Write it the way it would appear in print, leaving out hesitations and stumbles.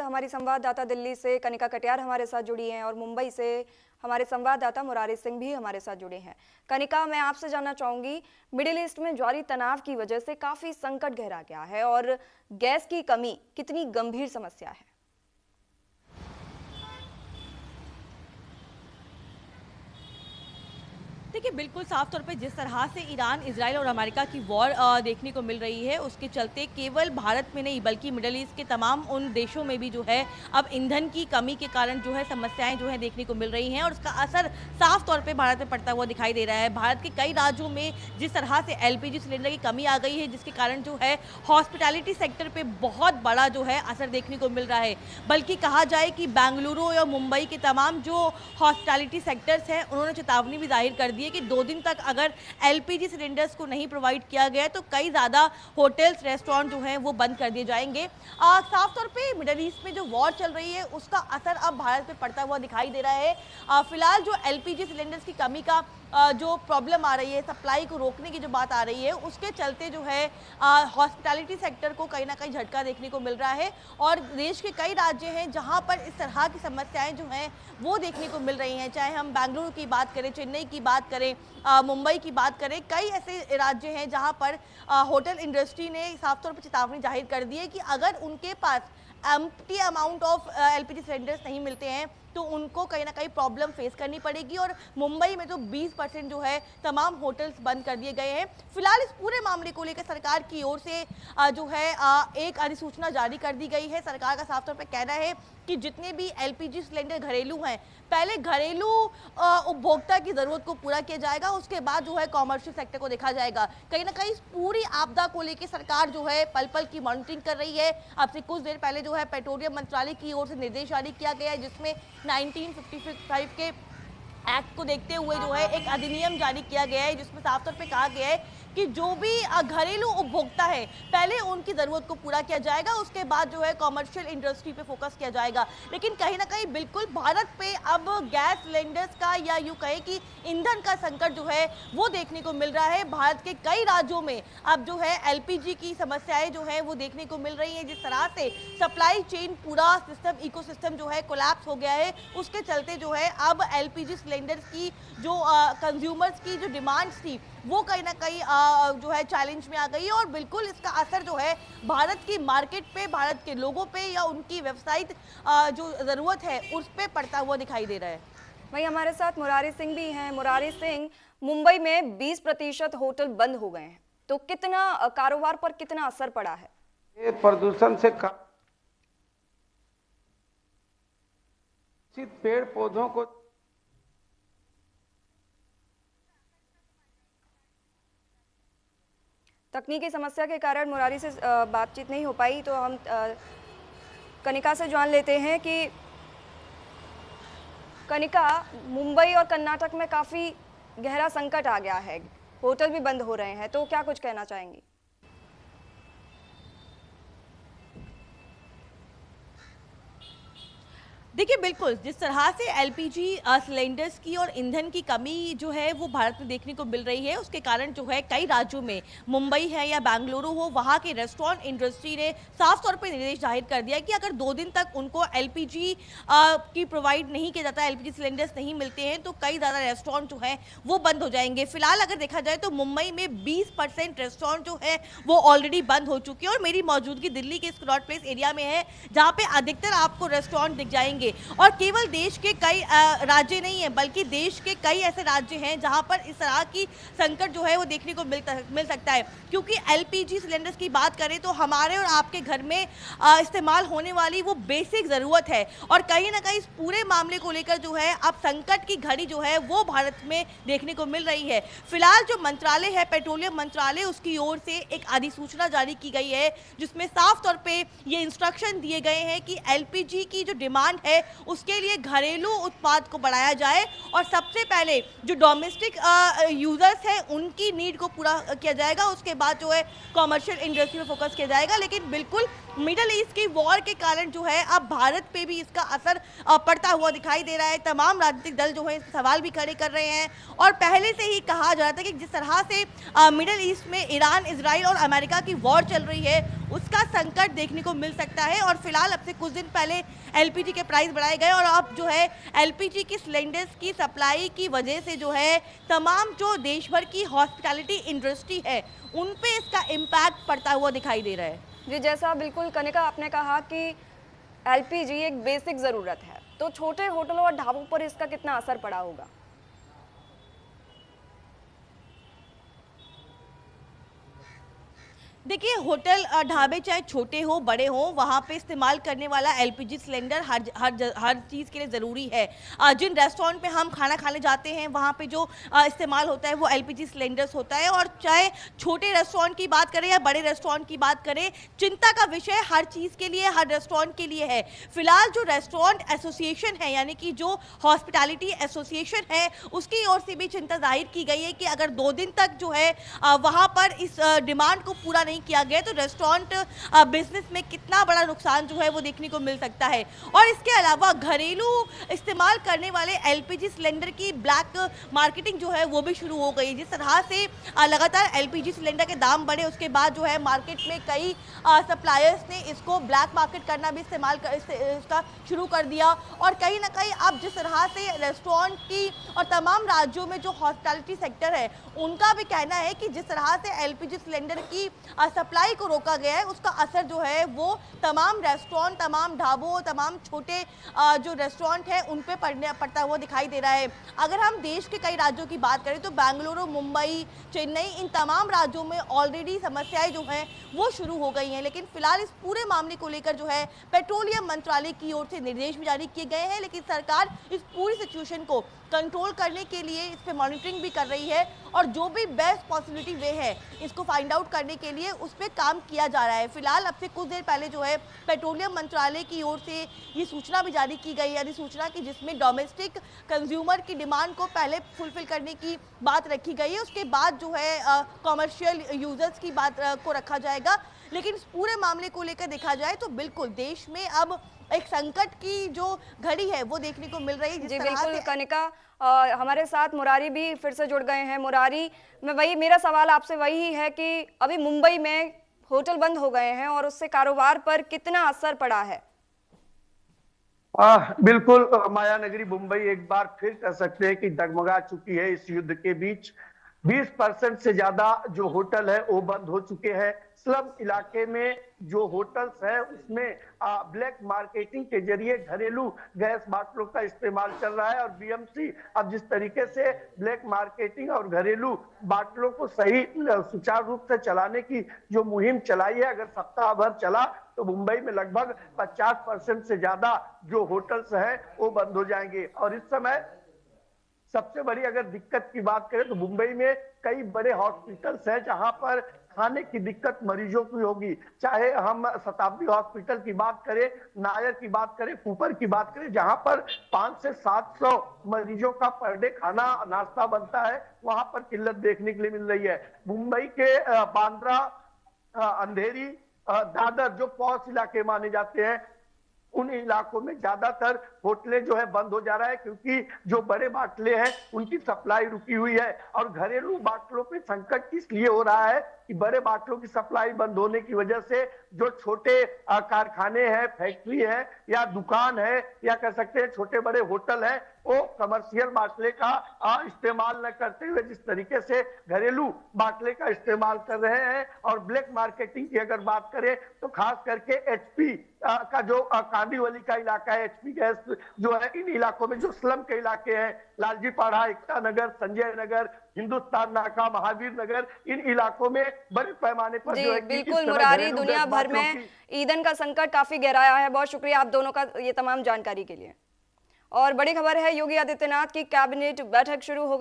हमारी संवाददाता दिल्ली से कनिका कटियार हमारे साथ जुड़ी हैं और मुंबई से हमारे संवाददाता मुरारी सिंह भी हमारे साथ जुड़े हैं। कनिका, मैं आपसे जानना चाहूंगी, मिडिल ईस्ट में जारी तनाव की वजह से काफी संकट गहरा गया है और गैस की कमी कितनी गंभीर समस्या है? देखिए, बिल्कुल साफ तौर पे जिस तरह से ईरान, इजराइल और अमेरिका की वॉर देखने को मिल रही है, उसके चलते केवल भारत में नहीं बल्कि मिडिल ईस्ट के तमाम उन देशों में भी जो है अब ईंधन की कमी के कारण जो है समस्याएं जो है देखने को मिल रही हैं और उसका असर साफ तौर पे भारत में पड़ता हुआ दिखाई दे रहा है। भारत के कई राज्यों में जिस तरह से एलपीजी सिलेंडर की कमी आ गई है, जिसके कारण जो है हॉस्पिटैलिटी सेक्टर पर बहुत बड़ा जो है असर देखने को मिल रहा है। बल्कि कहा जाए कि बेंगलुरु या मुंबई के तमाम जो हॉस्पिटैलिटी सेक्टर्स हैं, उन्होंने चेतावनी भी जाहिर कर दी कि 2 दिन तक अगर एलपीजी सिलेंडर्स को नहीं प्रोवाइड किया गया तो कई ज़्यादा होटल्स, रेस्टोरेंट जो हैं वो बंद कर दिए जाएंगे। साफ तौर पे मिडिल ईस्ट में जो वॉर चल रही है उसका असर अब भारत पे पड़ता हुआ दिखाई दे रहा है। फिलहाल जो एलपीजी सिलेंडर्स की कमी का जो प्रॉब्लम आ रही है, सप्लाई को रोकने की जो बात आ रही है, उसके चलते जो है हॉस्पिटैलिटी सेक्टर को कहीं ना कहीं झटका देखने को मिल रहा है और देश के कई राज्य हैं जहां पर इस तरह की समस्याएं जो हैं वो देखने को मिल रही हैं। चाहे हम बेंगलुरु की बात करें, चेन्नई की बात करें, मुंबई की बात करें, कई ऐसे राज्य हैं जहां पर होटल इंडस्ट्री ने साफ तौर पर चेतावनी जाहिर कर दी है कि अगर उनके पास empty amount of LPG cylinders नहीं मिलते हैं तो उनको कहीं ना कहीं प्रॉब्लम फेस करनी पड़ेगी। और मुंबई में तो 20% जो है तमाम होटल्स बंद कर दिए गए हैं। फिलहाल इस पूरे मामले को लेकर सरकार की ओर से जो है एक अधिसूचना जारी कर दी गई है। सरकार का साफ तौर पर कहना है कि जितने भी एलपीजी सिलेंडर घरेलू हैं, पहले घरेलू उपभोक्ता की ज़रूरत को पूरा किया जाएगा, उसके बाद जो है कॉमर्शियल सेक्टर को देखा जाएगा। कहीं ना कहीं इस पूरी आपदा को लेकर सरकार जो है पल पल की मॉनिटरिंग कर रही है। अब से कुछ देर पहले जो है पेट्रोलियम मंत्रालय की ओर से निर्देश जारी किया गया है, जिसमें 1955 के एक्ट को देखते हुए जो है एक अधिनियम जारी किया गया है, जिसमें साफ तौर पे कहा गया है कि जो भी घरेलू उपभोक्ता है पहले उनकी ज़रूरत को पूरा किया जाएगा, उसके बाद जो है कॉमर्शियल इंडस्ट्री पे फोकस किया जाएगा। लेकिन कहीं ना कहीं बिल्कुल भारत पे अब गैस सिलेंडर्स का या यूँ कहें कि ईंधन का संकट जो है वो देखने को मिल रहा है। भारत के कई राज्यों में अब जो है एलपीजी की समस्याएं जो है वो देखने को मिल रही हैं। जिस तरह से सप्लाई चेन पूरा सिस्टम, इकोसिस्टम जो है कोलैप्स हो गया है, उसके चलते जो है अब एलपीजी सिलेंडर्स की जो कंज्यूमर्स की जो डिमांड्स थी वो कहीं ना कहीं जो है चैलेंज में आ गई है और बिल्कुल इसका असर जो है भारत की मार्केट पे, भारत के लोगों पे या उनकी व्यावसायिक जो ज़रूरत है उस पे पड़ता हुआ दिखाई दे रहा है। वहीं हमारे साथ मुरारी सिंह भी हैं। मुरारी सिंह, मुंबई में 20% होटल बंद हो गए हैं, तो कितना कारोबार पर कितना असर पड़ा है? ये प्रदूषण से पेड़ पौधों को तकनीकी समस्या के कारण मुरारी से बातचीत नहीं हो पाई, तो हम कनिका से जान लेते हैं कि कनिका, मुंबई और कर्नाटक में काफ़ी गहरा संकट आ गया है, होटल भी बंद हो रहे हैं, तो क्या कुछ कहना चाहेंगी? देखिए, बिल्कुल जिस तरह से एलपीजी सिलेंडर्स की और ईंधन की कमी जो है वो भारत में देखने को मिल रही है, उसके कारण जो है कई राज्यों में, मुंबई है या बेंगलुरु हो, वहाँ के रेस्टोरेंट इंडस्ट्री ने साफ तौर पे निर्देश जाहिर कर दिया कि अगर 2 दिन तक उनको एलपीजी की प्रोवाइड नहीं किया जाता, एलपीजी सिलेंडर्स नहीं मिलते हैं तो कई ज़्यादा रेस्टोरेंट जो है वो बंद हो जाएंगे। फिलहाल अगर देखा जाए तो मुंबई में 20% रेस्टोरेंट जो है वो ऑलरेडी बंद हो चुके हैं और मेरी मौजूदगी दिल्ली के कनॉट प्लेस एरिया में है, जहाँ पे अधिकतर आपको रेस्टोरेंट दिख जाएंगे। और केवल देश के कई राज्य नहीं है बल्कि देश के कई ऐसे राज्य हैं जहां पर इस तरह की संकट जो है वो देखने को मिल सकता है। क्योंकि एलपीजी सिलेंडर्स की बात करें तो हमारे और आपके घर में इस्तेमाल होने वाली वो बेसिक ज़रूरत है और कहीं ना कहीं इस पूरे मामले को लेकर जो है अब संकट की घड़ी जो है वो भारत में देखने को मिल रही है। फिलहाल जो मंत्रालय है, पेट्रोलियम मंत्रालय, उसकी ओर से एक अधिसूचना जारी की गई है, जिसमें साफ तौर पे ये इंस्ट्रक्शन दिए गए हैं कि एलपीजी की जो डिमांड है उसके लिए घरेलू उत्पाद को बढ़ाया जाए और सबसे पहले जो डोमेस्टिक यूजर्स हैं उनकी नीड को पूरा किया जाएगा, उसके बाद जो है कॉमर्शियल इंडस्ट्री में फोकस किया जाएगा। लेकिन बिल्कुल मिडल ईस्ट की वॉर के कारण जो है अब भारत पे भी इसका असर पड़ता हुआ दिखाई दे रहा है। तमाम राजनीतिक दल जो है सवाल भी खड़े कर रहे हैं और पहले से ही कहा जा रहा था कि जिस तरह से मिडल ईस्ट में ईरान, इजराइल और अमेरिका की वॉर चल रही है उसका संकट देखने को मिल सकता है। और फिलहाल अब से कुछ दिन पहले एलपीजी के प्राइस बढ़ाए गए और अब जो है एलपीजी की सिलेंडर्स की सप्लाई की वजह से जो है तमाम जो देश भर की हॉस्पिटैलिटी इंडस्ट्री है उन पे इसका इम्पैक्ट पड़ता हुआ दिखाई दे रहा है। जी, जैसा बिल्कुल कनिका आपने कहा कि एलपीजी एक बेसिक ज़रूरत है, तो छोटे होटलों और ढाबों पर इसका कितना असर पड़ा होगा? देखिए, होटल ढाबे चाहे छोटे हो बड़े हो, वहाँ पे इस्तेमाल करने वाला एलपीजी सिलेंडर हर चीज़ के लिए ज़रूरी है। जिन रेस्टोरेंट पे हम खाना खाने जाते हैं वहाँ पे जो इस्तेमाल होता है वो एलपीजी सिलेंडर्स होता है। और चाहे छोटे रेस्टोरेंट की बात करें या बड़े रेस्टोरेंट की बात करें, चिंता का विषय हर चीज़ के लिए, हर रेस्टोरेंट के लिए है। फिलहाल जो रेस्टोरेंट एसोसिएशन है, यानी कि जो हॉस्पिटैलिटी एसोसिएशन है, उसकी ओर से भी चिंता जाहिर की गई है कि अगर 2 दिन तक जो है वहाँ पर इस डिमांड को पूरा नहीं किया गया तो रेस्टोरेंट बिजनेस में कितना बड़ा नुकसान जो है वो देखने को मिल सकता है। और इसके अलावा घरेलू इस्तेमाल करने वाले एलपीजी सिलेंडर की ब्लैक मार्केटिंग जो है वो भी शुरू हो गई। जिस तरह से लगातार एलपीजी सिलेंडर के दाम बढ़े, उसके बाद जो है मार्केट में कई सप्लायर्स ने इसको ब्लैक मार्केट करना भी इसका शुरू कर दिया। और कहीं ना कहीं अब जिस तरह से रेस्टोरेंट की और तमाम राज्यों में जो हॉस्पिटैलिटी सेक्टर है उनका भी कहना है कि जिस तरह से एलपीजी सिलेंडर की सप्लाई को रोका गया है, उसका असर जो है वो तमाम रेस्टोरेंट, तमाम ढाबों, तमाम छोटे जो रेस्टोरेंट है उन पे पड़ता हुआ दिखाई दे रहा है। अगर हम देश के कई राज्यों की बात करें तो बेंगलुरु, मुंबई, चेन्नई, इन तमाम राज्यों में ऑलरेडी समस्याएं जो हैं वो शुरू हो गई हैं। लेकिन फिलहाल इस पूरे मामले को लेकर जो है पेट्रोलियम मंत्रालय की ओर से निर्देश भी जारी किए गए हैं, लेकिन सरकार इस पूरी सिचुएशन को कंट्रोल करने के लिए इस पे मॉनिटरिंग भी कर रही है और जो भी बेस्ट पॉसिबिलिटी वे है इसको फाइंड आउट करने के लिए उस पर काम किया जा रहा है। फिलहाल अब से कुछ देर पहले जो है पेट्रोलियम मंत्रालय की ओर से ये सूचना भी जारी की गई, अधिसूचना की, जिसमें डोमेस्टिक कंज्यूमर की डिमांड को पहले फुलफिल करने की बात रखी गई है, उसके बाद जो है कॉमर्शियल यूजर्स की बात को रखा जाएगा। लेकिन इस पूरे मामले को लेकर देखा जाए तो बिल्कुल देश में अब एक संकट की जो घड़ी है वो देखने को मिल रही है। जी बिल्कुल कनिका, हमारे साथ मुरारी भी फिर से जुड़ गए हैं। मुरारी, मेरा सवाल आपसे वही है कि अभी मुंबई में होटल बंद हो गए हैं और उससे कारोबार पर कितना असर पड़ा है? बिल्कुल माया नगरी मुंबई एक बार फिर कह सकते हैं कि डगमगा चुकी है। इस युद्ध के बीच 20% से ज्यादा जो होटल है वो बंद हो चुके हैं। स्लम इलाके में जो होटल्स है उसमें ब्लैक मार्केटिंग के जरिए घरेलू गैस बाटलों का इस्तेमाल चल रहा है और बीएमसी अब जिस तरीके से ब्लैक मार्केटिंग और घरेलू बाटलों को सही सुचारू रूप से चलाने की जो मुहिम चलाई है, अगर सप्ताह भर चला तो मुंबई में लगभग 50% से ज्यादा जो होटल्स हैं वो बंद हो जाएंगे। और इस समय सबसे बड़ी अगर दिक्कत की बात करें तो मुंबई में कई बड़े हॉस्पिटल्स हैं जहां पर खाने की दिक्कत मरीजों की होगी। चाहे हम शताब्दी हॉस्पिटल की बात करें, नायर की बात करें, कूपर की बात करें, जहां पर 500 से 700 मरीजों का पर डे खाना नाश्ता बनता है, वहां पर किल्लत देखने के लिए मिल रही है। मुंबई के बांद्रा, अंधेरी, दादर जो पॉश इलाके माने जाते हैं, उन इलाकों में ज्यादातर होटलें जो है बंद हो जा रहा है क्योंकि जो बड़े बाटले हैं उनकी सप्लाई रुकी हुई है। और घरेलू बाटलों पे संकट इसलिए हो रहा है कि बड़े बाटलों की सप्लाई बंद होने की वजह से जो छोटे कारखाने हैं, फैक्ट्री है या दुकान है या कह सकते हैं छोटे बड़े होटल है, वो कमर्शियल बाटले का इस्तेमाल न करते हुए जिस तरीके से घरेलू बाटले का इस्तेमाल कर रहे हैं। और ब्लैक मार्केटिंग की अगर बात करें तो खास करके एचपी का जो कांदीवली का इलाका है, एचपी गैस जो है, इन इलाकों में जो स्लम के इलाके हैं, लालजी पाड़ा, एकता नगर, संजय नगर, हिंदुस्तान नाका, महावीर नगर, इन इलाकों में बड़े पैमाने पर जो है बिल्कुल मुरारी, दुनिया भर में ईंधन का संकट काफी गहराया है। बहुत शुक्रिया आप दोनों का ये तमाम जानकारी के लिए। और बड़ी खबर है, योगी आदित्यनाथ की कैबिनेट बैठक शुरू हो गई।